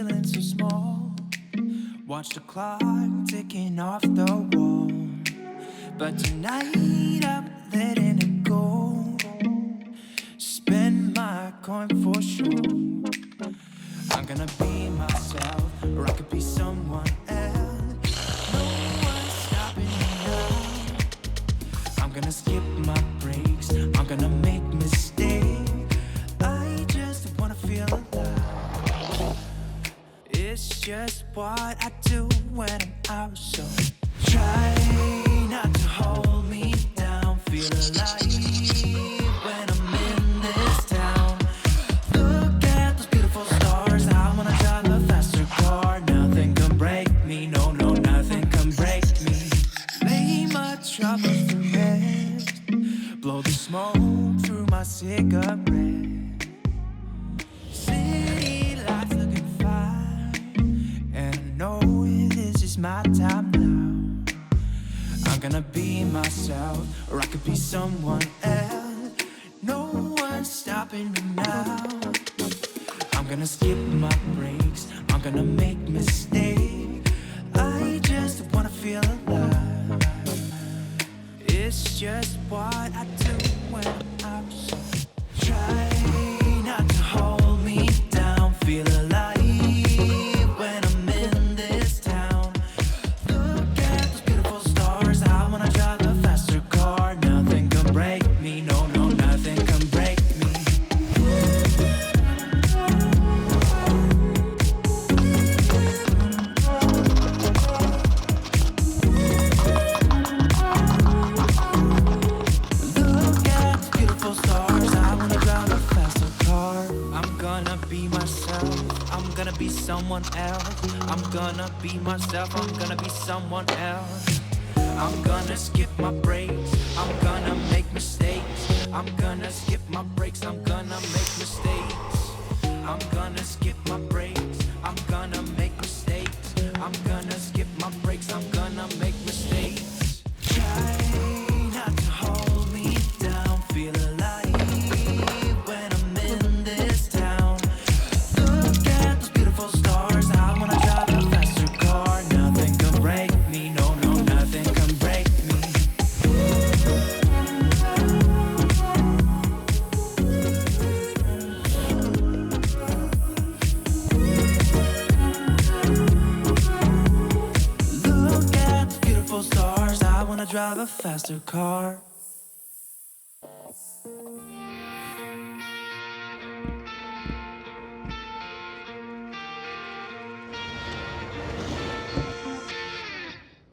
feeling so small. Watch the clock ticking off the wall. But tonight I'm letting it go. Spend my coin for sure. I'm gonna be myself, or I could be someone else. No one's stopping me now. I'm gonna skip my breaks, I'm gonna make mistakes. I just wanna feel alive. It's just what I do when I'm out, so try not to hold me down. Feel alive when I'm in this town. Look at those beautiful stars. I wanna drive a faster car. Nothing can break me, no, no, nothing can break me. Lay my troubles to rest. Blow the smoke through my cigarette. City lights looking fine, and I know this is my time now. I'm gonna be myself, or I could be someone else. No one's stopping me now. I'm gonna skip my breaks, I'm gonna make mistakes. I just wanna feel alive. It's just what I do when I'm out, so try not to hold me down. Feel alive when I'm in this town. Look at those beautiful stars. I wanna drive a faster car. Nothing can break me, no, no, nothing can break me. Look at those beautiful stars. I wanna drive a faster car. I'm gonna be myself, I'm gonna be someone else. I'm gonna be myself, I'm gonna be someone else. I'm gonna skip my breaks, I'm gonna make mistakes. I'm gonna skip my breaks, I'm gonna make mistakes. I'm gonna skip my breaks, I'm gonna make mistakes. I'm gonna skip my breaks, I'm gonna make mistakes. Try not to hold me down. Feel alive when I'm in this town. Look at those beautiful stars. I wanna drive a faster car. Nothing can break me, no, no, nothing can break me. Look at those beautiful stars. I wanna drive a faster car.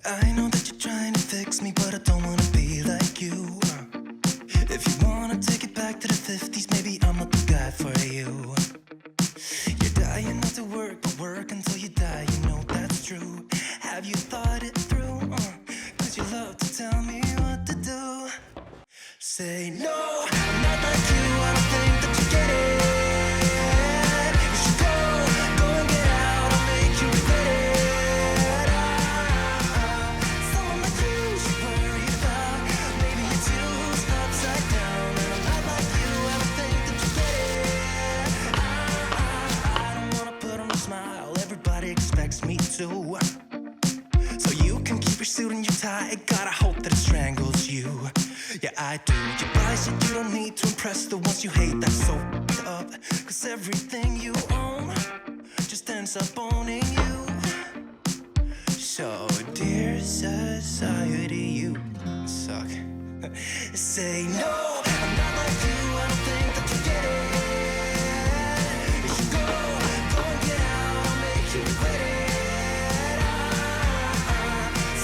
I know that you're trying to fix me, but I don't wanna be like you. If you wanna take it back to the 50s, maybe I'm not the guy for you. You're dying not to work, but work until you die, you know that's true. Have you thought it through? Cause you love to tell me what to do. Say no, I'm not like you, I don't think that you get it. You should go and get out, I'll make you regret it. Someone like you should worry about. Maybe your two's upside down, and I'm not like you, I don't think that you get it. I don't wanna put on a smile, everybody expects me to. So you can keep your suit and your tie, gotta hope that it strangles you. Yeah, I do. You buy shit you don't need to impress the ones you hate, that's so f***ed up. Cause everything you own just ends up owning you. So, dear society, you suck. Say no, I'm not like you, I don't think that you get it. You should go and get out, I'll make you regret it.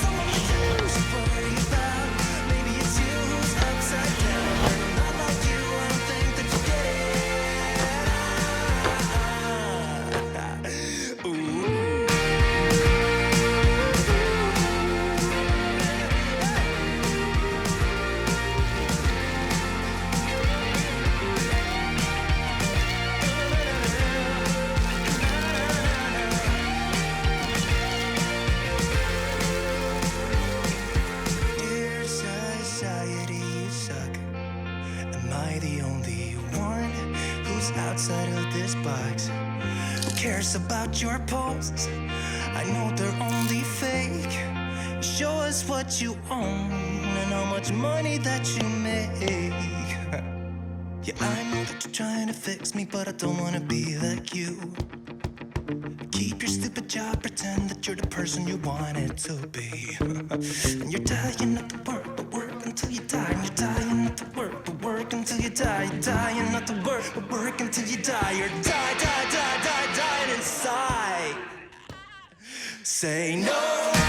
Someone like you should worry about. Maybe it's you who's upside down. I'm not like you, I don't think that you get it. Ooh. Dear society, you suck. Am I the only one who's outside of this box? cares about your posts? I know they're only fake. Show us what you own and how much money that you make. Yeah, I know that you're trying to fix me, but I don't wanna be like you. Keep your stupid job, pretend that you're the person you wanted to be. And you're dying not to work, but work until you die. And you're dying not to work, but work until you die. You're dying not to work, but work until you die. You're dying inside. Say no.